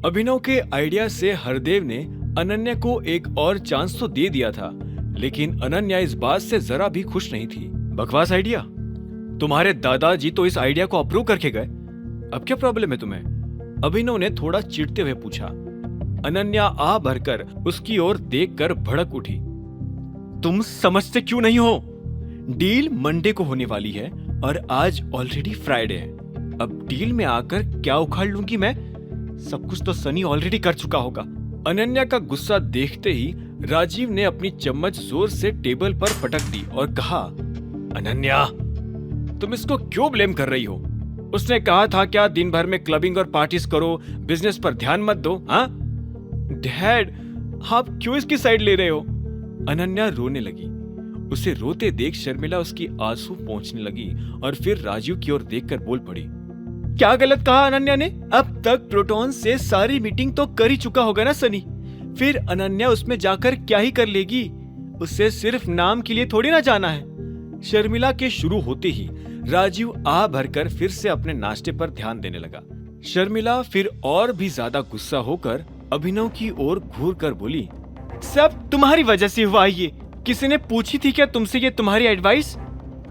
अभिनव के आइडिया से हरदेव ने अनन्या को एक और चांस तो दे दिया था, लेकिन अनन्या इस बात से जरा भी खुश नहीं थी। बकवास आइडिया? तुम्हारे दादाजी तो इस आइडिया को अप्रूव करके गए, अब क्या प्रॉब्लम है तुम्हें? अभिनव ने थोड़ा चिढ़ते हुए पूछा। अनन्या आ भरकर उसकी ओर देखकर भड़क उठी। तुम समझते क्यों नहीं हो? डील मंडे को होने वाली है और आज ऑलरेडी फ्राइडे है। अब डील में आकर क्या उखाड़ लूंगी मैं? सब कुछ तो सनी ऑलरेडी कर चुका होगा। अनन्या का गुस्सा देखते ही राजीव ने अपनी चम्मच जोर से टेबल पर पटक दी और कहा, अनन्या, तुम इसको क्यों ब्लेम कर रही हो? उसने कहा था क्या दिन भर में क्लबिंग और पार्टीज करो, बिजनेस पर ध्यान मत दो। हाँ डैड, आप क्यों इसकी साइड ले रहे हो? अनन्या रोने लगी। उसे रोते देख शर्मिला उसकी आंसू पोंछने लगी और फिर राजीव की ओर देखकर बोल पड़ी, क्या गलत कहा अनन्या ने? अब तक प्रोटॉन से सारी मीटिंग तो कर ही चुका होगा ना सनी, फिर अनन्या उसमें जाकर क्या ही कर लेगी? उसे सिर्फ नाम के लिए थोड़ी ना जाना है। शर्मिला के शुरू होते ही राजीव आ भरकर फिर से अपने नाश्ते पर ध्यान देने लगा। शर्मिला फिर और भी ज्यादा गुस्सा होकर अभिनव की ओर घूर कर बोली, सब तुम्हारी वजह से हुआ ये। किसी ने पूछी थी क्या तुमसे ये तुम्हारी एडवाइस?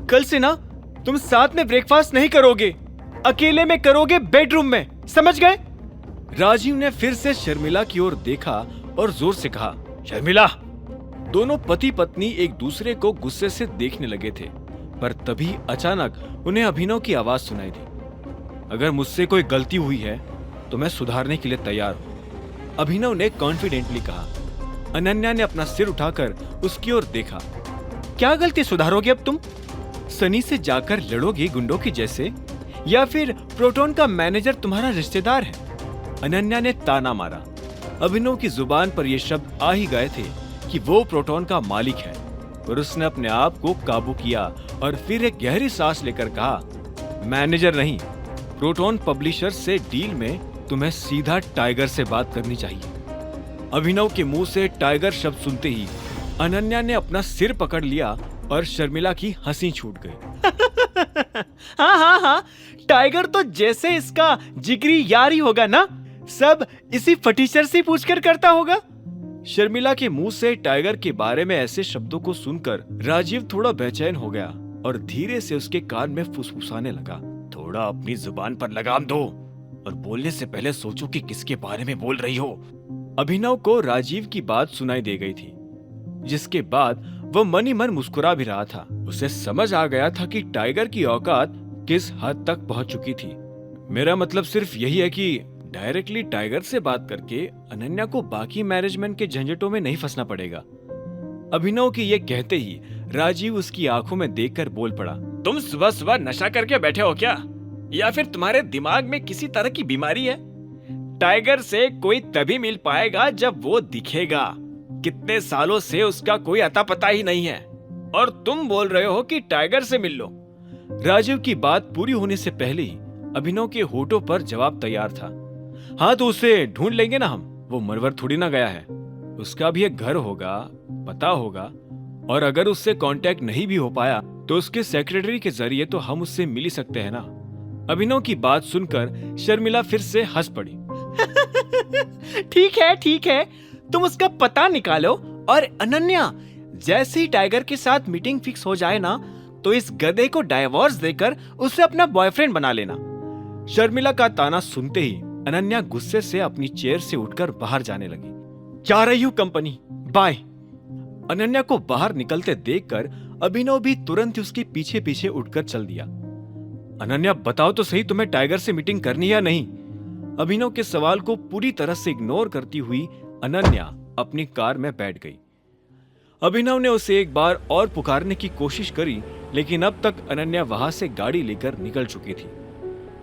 कल से ना तुम साथ में ब्रेकफास्ट नहीं करोगे, अकेले में करोगे बेडरूम में, समझ गए? राजीव ने फिर से शर्मिला की ओर देखा और जोर से कहा, शर्मिला। दोनों पति पत्नी एक दूसरे को गुस्से से देखने लगे थे, पर तभी अचानक उन्हें अभिनव की आवाज सुनाई दी। अगर मुझसे कोई गलती हुई है तो मैं सुधारने के लिए तैयार हूं, अभिनव ने कॉन्फिडेंटली कहा। अनन्या ने अपना सिर उठाकर उसकी ओर देखा। क्या गलती सुधारोगे अब तुम? सनी से जाकर लड़ोगे गुंडों की जैसे, या फिर प्रोटॉन का मैनेजर तुम्हारा रिश्तेदार है? अनन्या ने ताना मारा। अभिनव की जुबान पर ये शब्द आ ही गए थे कि वो प्रोटॉन का मालिक है, पर उसने अपने आप को काबू किया और फिर एक गहरी सांस लेकर कहा, मैनेजर नहीं, प्रोटॉन पब्लिशर से डील में तुम्हें सीधा टाइगर से बात करनी चाहिए। अभिनव के मुंह से टाइगर शब्द सुनते ही अनन्या ने अपना सिर पकड़ लिया और शर्मिला की हंसी छूट गई। हाँ, टाइगर तो जैसे इसका जिगरी यारी होगा ना, सब इसी फटीचर से पूछकर करता होगा। शर्मिला के मुंह से टाइगर के बारे में ऐसे शब्दों को सुनकर राजीव थोड़ा बेचैन हो गया और धीरे से उसके कान में फुसफुसाने लगा, थोड़ा अपनी जुबान पर लगाम दो और बोलने से पहले सोचो कि किसके बारे में बोल रही हो। अभिनव को राजीव की बात सुनाई दे गई थी, जिसके बाद वो मन ही मन मुस्कुरा भी रहा था। उसे समझ आ गया था कि टाइगर की औकात किस हद तक पहुंच चुकी थी। मेरा मतलब सिर्फ यही है कि डायरेक्टली टाइगर से बात करके अनन्या को बाकी मैनेजमेंट के झंझटों में नहीं फंसना पड़ेगा। अभिनव के ये कहते ही राजीव उसकी आंखों में देखकर बोल पड़ा, तुम सुबह सुबह नशा करके बैठे हो क्या, या फिर तुम्हारे दिमाग में किसी तरह की बीमारी है? टाइगर से कोई तभी मिल पाएगा जब वो दिखेगा। कितने सालों से उसका कोई अता पता ही नहीं है और तुम बोल रहे हो कि टाइगर से मिल लो। राजीव की बात पूरी होने से पहले ही अभिनव के होठों पर जवाब तैयार था। हाँ तो उसे ढूंढ लेंगे ना हम, वो मरवर थोड़ी ना गया है, उसका भी एक घर होगा, पता होगा, और अगर उससे कांटेक्ट नहीं भी हो पाया तो उसके सेक्रेटरी के जरिए तो हम उससे मिल ही सकते हैं ना। अभिनव की बात सुनकर शर्मिला फिर से हंस पड़ी। ठीक है, तुम उसका पता निकालो और अनन्या, जैसे ही टाइगर के साथ मीटिंग फिक्स हो जाए ना, तो इस गधे को डाइवोर्स देकर उसे अपना बॉयफ्रेंड बना लेना। शर्मिला का ताना सुनते ही अनन्या गुस्से से अपनी चेयर से उठकर बाहर जाने लगी। जा रही हूँ कंपनी, बाय। अनन्या को बाहर निकलते देखकर अभिनव भी तुरंत उसके पीछे पीछे उठकर चल दिया। अनन्या बताओ तो सही, तुम्हें टाइगर से मीटिंग करनी है या नहीं? अभिनव के सवाल को पूरी तरह से इग्नोर करती हुई अनन्या अपनी कार में बैठ गई। अभिनव ने उसे एक बार और पुकारने की कोशिश करी, लेकिन अब तक अनन्या वहां से गाड़ी लेकर निकल चुकी थी।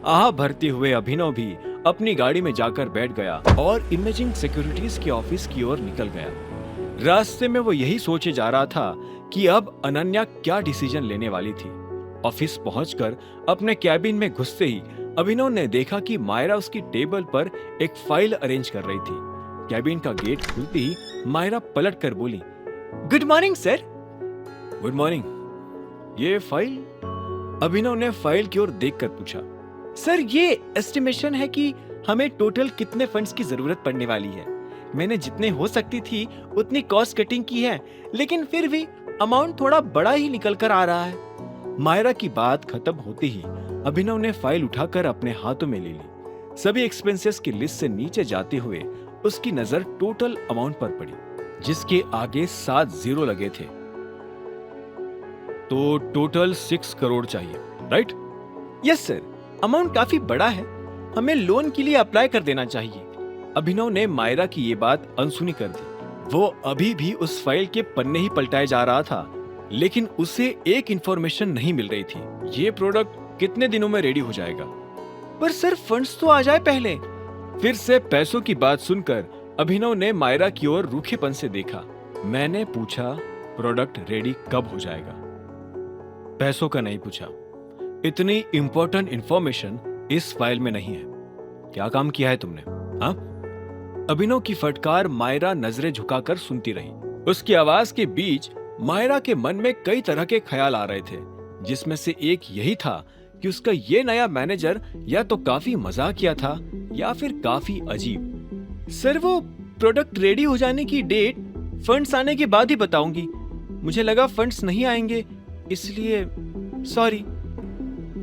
आह भरते हुए अभिनव भी अपनी गाड़ी में जाकर बैठ गया और इमेजिंग सिक्योरिटीज के ऑफिस की ओर निकल गया। रास्ते में वो यही सोचे जा रहा था कि अब अनन्या क्या डिसीजन लेने वाली थी। ऑफिस पहुंचकर अपने कैबिन में घुसते ही अभिनव ने देखा कि मायरा उसकी टेबल पर एक फाइल अरेंज कर रही थी। कैबिन का गेट खुलते ही मायरा पलट कर बोली, good morning sir. Good morning. ये फाइल? अभिनव ने फाइल की ओर देखकर पूछा। सर ये एस्टिमेशन है कि हमें टोटल कितने फंड्स की जरूरत पड़ने वाली है। मैंने जितने हो सकती थी उतनी कॉस्ट कटिंग की है, लेकिन फिर भी अमाउंट थोड़ा बड़ा ही निकल कर आ रहा है। मायरा की बात खत्म होते ही अभिनव ने फाइल उठाकर अपने हाथों में ले ली। सभी एक्सपेंसेस की लिस्ट से नीचे जाते हुए उसकी नजर टोटल अमाउंट पर पड़ी, जिसके आगे 7 जीरो लगे थे। तो टोटल 6 करोड़ चाहिए, राइट? यस सर, अमाउंट काफी बड़ा है, हमें लोन के लिए अप्लाई कर देना चाहिए। अभिनव ने मायरा की ये बात अनसुनी कर दी। वो अभी भी उस फाइल के पन्ने ही पलटाए जा रहा था, लेकिन उसे एक इंफॉर्मेशन नहीं मिल रही थी। ये प्रोडक्ट कितने दिनों में रेडी हो जाएगा? पर सर फंड्स तो आ जाए पहले। फिर से पैसों की बात सुनकर अभिनव ने मायरा की ओर रूखेपन से देखा। मैंने पूछा प्रोडक्ट रेडी कब हो जाएगा, पैसों का नहीं पूछा। इतनी इंपॉर्टेंट इंफॉर्मेशन इस फाइल में नहीं है। क्या काम किया है तुमने? हाँ? अभिनव की फटकार मायरा नजरें झुकाकर सुनती रही। उसकी आवाज के बीच मायरा के मन में कई तरह के ख्याल आ रहे थे, जिसमें से एक यही था कि उसका ये नया मैनेजर या तो काफी मजाकिया था या फिर काफी अजीब। सर वो प्रोडक्ट रेडी हो जाने की डेट फंड्स आने के बाद ही बताऊंगी। मुझे लगा फंड्स नहीं आएंगे, इसलिए सॉरी।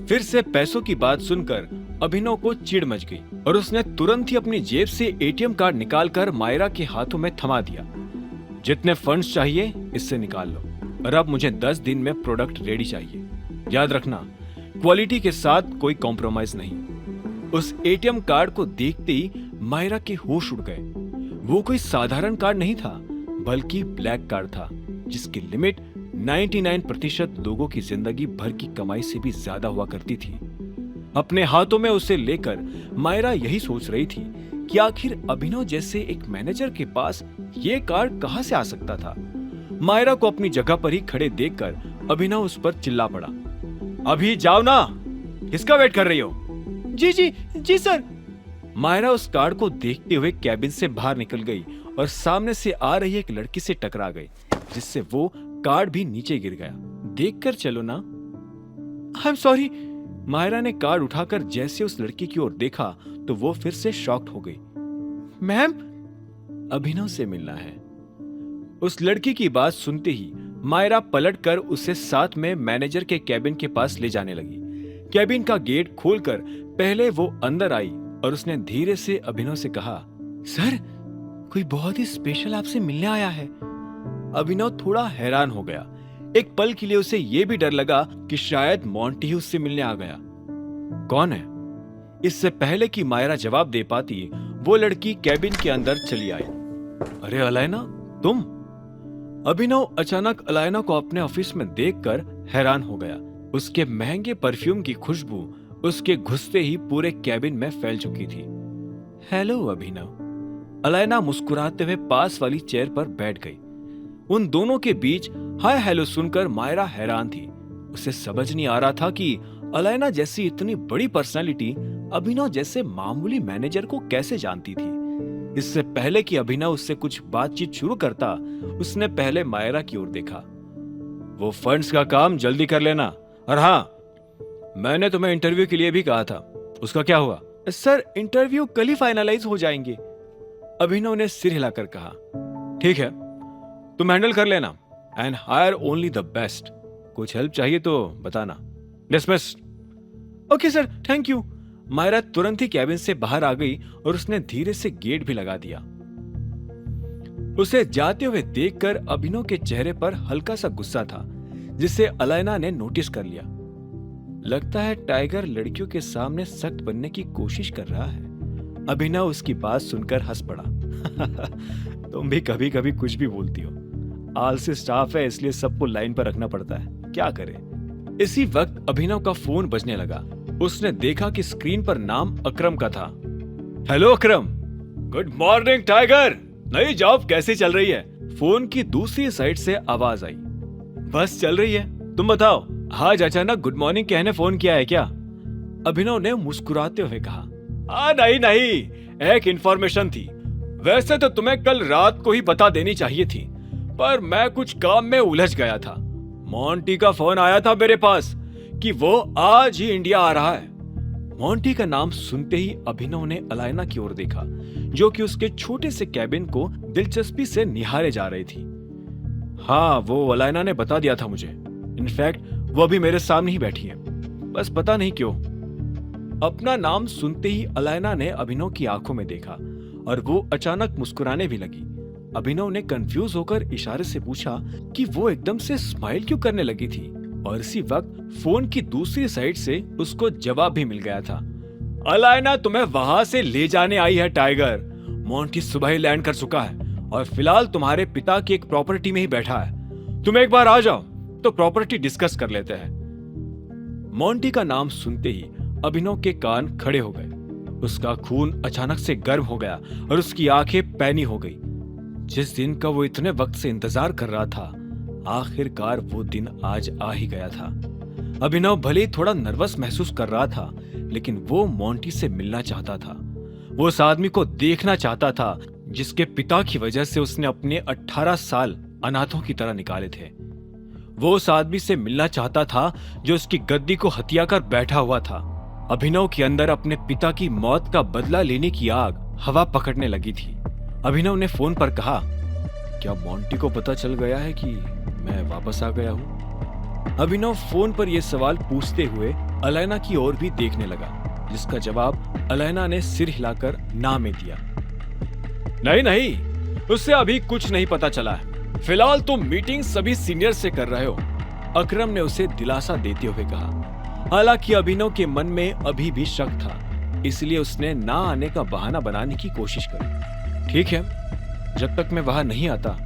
फिर से पैसों की बात सुनकर अभिनव को चिढ़ मच गई और उसने तुरंत ही अपनी जेब से एटीएम कार्ड निकालकर मायरा के हाथों में थमा दिया। जितने फंड्स चाहिए इससे निकाल लो, और अब मुझे 10 दिन में प्रोडक्ट रेडी चाहिए। याद रखना, क्वालिटी के साथ कोई कॉम्प्रोमाइज नहीं। उस एटीएम कार्ड को देखते ही मायरा के होश उड़ गए। वो कोई साधारण कार्ड नहीं था, बल्कि ब्लैक कार्ड था, जिसकी लिमिट 99% लोगों की जिंदगी भर की कमाई से भी ज्यादा हुआ करती थी। अपने हाथों में उसे लेकर मायरा यही सोच रही थी कि आखिर अभिनव जैसे एक मैनेजर के पास ये कार्ड कहां से आ सकता था। मायरा को अपनी जगह पर ही खड़े देखकर अभिनव उस पर चिल्ला पड़ा, अभी जाओ ना, किसका वेट कर रही हो? जी जी जी सर। मायरा उस कार्ड को देखते हुए कैबिन से बाहर निकल गई और सामने से आ रही एक लड़की से टकरा गई, जिससे वो कार्ड भी नीचे गिर गया। देखकर चलो ना। I am sorry. मायरा ने कार्ड उठाकर जैसे उस लड़की की ओर देखा तो वो फिर से शॉक्ड हो गई। मैम, अभिनव से मिलना है। उस लड़की की बात सुनते ही मायरा पलटकर उसे साथ में मैनेजर के कैबिन के पास ले जाने लगी। कैबिन का गेट खोलकर पहले वो अंदर आई और उसने धीरे से अभिनव से कहा, सर कोई बहुत ही स्पेशल आपसे मिलने आया है। अभिनव थोड़ा हैरान हो गया। एक पल के लिए उसे यह भी डर लगा कि शायद मोंटी ही उससे मिलने आ गया। कौन है? इससे पहले कि मायरा जवाब दे पाती, वो लड़की कैबिन के अंदर चली आई। अरे अलायना, तुम? अभिनव अचानक अलायना को अपने ऑफिस में देखकर हैरान हो गया। उसके महंगे परफ्यूम की खुशबू उसके घुसते ही पूरे कैबिन में फैल चुकी थी। हेलो अभिनव। अलायना मुस्कुराते हुए पास वाली चेयर पर बैठ गई। उन दोनों के बीच हाय हेलो सुनकर मायरा हैरान थी। उसे समझ नहीं आ रहा था कि अलायना जैसी इतनी बड़ी पर्सनालिटी अभिनव जैसे मामूली मैनेजर को कैसे जानती थी। इससे पहले कि अभिनव उससे कुछ बातचीत शुरू करता, उसने पहले मायरा की ओर देखा। वो फंड्स का काम जल्दी कर लेना, और हाँ, मैंने तुम्हें इंटरव्यू के लिए भी कहा था, उसका क्या हुआ? सर इंटरव्यू कल ही फाइनलाइज हो जाएंगे। अभिनव ने सिर हिलाकर कहा। ठीक है, तुम हैंडल कर लेना and hire only the best. कुछ हेल्प चाहिए तो बताना। Dismissed. Okay sir, thank you. Myra तुरंत ही कैबिन से बाहर आ गई और उसने धीरे से गेट भी लगा दिया। उसे जाते हुए देखकर अभिनव के चेहरे पर हल्का सा गुस्सा था, जिसे अलायना ने नोटिस कर लिया। लगता है टाइगर लड़कियों के सामने सख्त बनने की कोशिश कर रहा है। अभिनव उसकी बात सुनकर हंस पड़ा। तुम भी कभी कभी कुछ भी बोलती हो। आलसी स्टाफ है, इसलिए सबको लाइन पर रखना पड़ता है, क्या करे। इसी वक्त अभिनव का फोन बजने लगा। उसने देखा कि स्क्रीन पर नाम अकरम का था। हेलो अकरम। गुड मॉर्निंग टाइगर, नई जॉब कैसी चल रही है? फोन की दूसरी साइड से आवाज आई। बस चल रही है, तुम बताओ, आज अचानक गुड मॉर्निंग कहने फोन किया है क्या? अभिनव ने मुस्कुराते हुए कहा। नहीं नहीं, एक इंफॉर्मेशन थी। वैसे तो तुम्हें कल रात को ही बता देनी चाहिए थी, पर मैं कुछ काम में उलझ गया था। मोंटी का फोन आया था मेरे पास कि वो आज ही इंडिया आ रहा है। मोंटी का नाम सुनते ही अभिनव ने अलायना की ओर देखा, जो कि उसके छोटे से कैबिन को दिलचस्पी से निहारे जा रही थी। हाँ, वो अलायना ने बता दिया था मुझे। इनफैक्ट वो अभी मेरे सामने ही बैठी है, बस पता नहीं क्यों। अपना नाम सुनते ही अलायना ने अभिनव की आंखों में देखा और वो अचानक मुस्कुराने भी लगी। अभिनव ने कंफ्यूज होकर इशारे से पूछा कि वो एकदम से स्माइल क्यों करने लगी थी, और इसी वक्त फोन की दूसरी साइड से उसको जवाब भी मिल गया था। अलायना, तुम्हें वहां से ले जाने आई है टाइगर। मोंटी सुबह ही लैंड कर चुका है और फिलहाल तुम्हारे पिता की एक प्रॉपर्टी में ही बैठा है। तुम एक बार आ जाओ तो प्रॉपर्टी डिस्कस कर लेते हैं। मोंटी का नाम सुनते ही अभिनव के कान खड़े हो गए। उसका खून अचानक से गर्म हो गया और उसकी आंखें पैनी हो गई। जिस दिन का वो इतने वक्त से इंतजार कर रहा था, आखिरकार वो दिन आज आ ही गया था। अभिनव भले ही थोड़ा नर्वस महसूस कर रहा था, लेकिन वो मोंटी से मिलना चाहता था। वो उस आदमी को देखना चाहता था जिसके पिता की वजह से उसने अपने 18 साल अनाथों की तरह निकाले थे। वो उस आदमी से मिलना चाहता था जो उसकी गद्दी को हथिया कर बैठा हुआ था। अभिनव के अंदर अपने पिता की मौत का बदला लेने की आग हवा पकड़ने लगी थी। अभिनव ने फोन पर कहा, क्या मोंटी को पता चल गया है कि मैं वापस आ गया हूँ? अभिनव फोन पर यह सवाल पूछते हुए अलायना की ओर भी देखने लगा, जिसका जवाब अलायना ने सिर हिलाकर ना में दिया। नहीं नहीं, उससे अभी कुछ नहीं पता चला है। फिलहाल तुम मीटिंग सभी सीनियर से कर रहे हो, अकरम ने उसे दिलासा देते हुए कहा। हालांकि अभिनव के मन में अभी भी शक था, इसलिए उसने ना आने का बहाना बनाने की कोशिश करी। ठीक है, जब तक मैं वहां नहीं आता,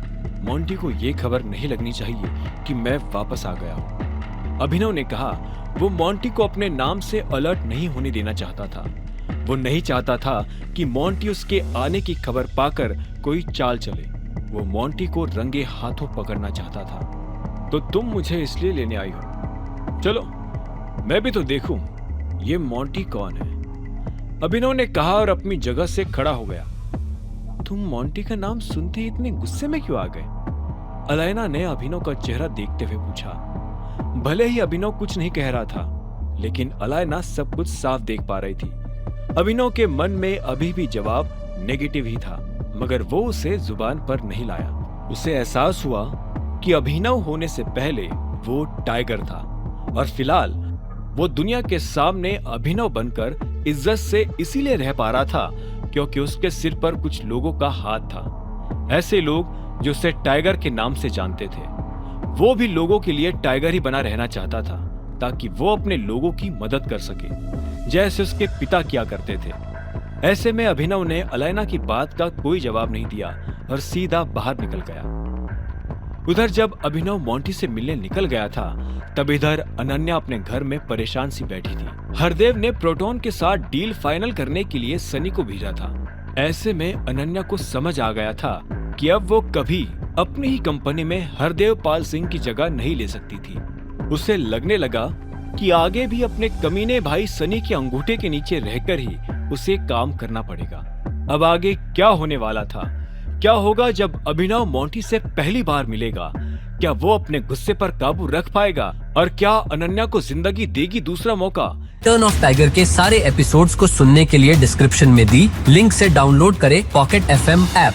मोंटी को यह खबर नहीं लगनी चाहिए कि मैं वापस आ गया हूं, अभिनव ने कहा। वो मोंटी को अपने नाम से अलर्ट नहीं होने देना चाहता था। वो नहीं चाहता था कि मोंटी उसके आने की खबर पाकर कोई चाल चले। वो मोंटी को रंगे हाथों पकड़ना चाहता था। तो तुम मुझे इसलिए लेने आई हो? चलो मैं भी तो देखूं ये मोंटी कौन है, अभिनव ने कहा और अपनी जगह से खड़ा हो गया। तुम मोंटी का नाम सुनते ही इतने गुस्से में क्यों आ गए? अलायना ने अभिनव का चेहरा देखते हुए पूछा। भले ही अभिनव कुछ नहीं कह रहा था, लेकिन अलायना सब कुछ साफ देख पा रही थी। अभिनव के मन में अभी भी जवाब नेगेटिव ही था, मगर वो उसे जुबान पर नहीं लाया। उसे एहसास हुआ कि अभिनव होने से पहले वो टाइगर था, और फिलहाल वो दुनिया के सामने अभिनव बनकर इज्जत से इसीलिए रह पा रहा था क्योंकि उसके सिर पर कुछ लोगों का हाथ था। ऐसे लोग जो उसे टाइगर के नाम से जानते थे। वो भी लोगों के लिए टाइगर ही बना रहना चाहता था, ताकि वो अपने लोगों की मदद कर सके, जैसे उसके पिता किया करते थे। ऐसे में अभिनव ने अलायना की बात का कोई जवाब नहीं दिया और सीधा बाहर निकल गया। उधर जब अभिनव मोंटी से मिलने निकल गया था, तब इधर अनन्या अपने घर में परेशान सी बैठी थी। हरदेव ने प्रोटॉन के साथ डील फाइनल करने के लिए सनी को भेजा था। ऐसे में अनन्या को समझ आ गया था कि अब वो कभी अपनी ही कंपनी में हरदेव पाल सिंह की जगह नहीं ले सकती थी। उसे लगने लगा कि आगे भी अपने कमीने भाई सनी के अंगूठे के नीचे रहकर ही उसे काम करना पड़ेगा। अब आगे क्या होने वाला था? क्या होगा जब अभिनव मोंटी से पहली बार मिलेगा? क्या वो अपने गुस्से पर काबू रख पाएगा? और क्या अनन्या को जिंदगी देगी दूसरा मौका? टर्न ऑफ टाइगर के सारे एपिसोड्स को सुनने के लिए डिस्क्रिप्शन में दी लिंक से डाउनलोड करें पॉकेट FM ऐप।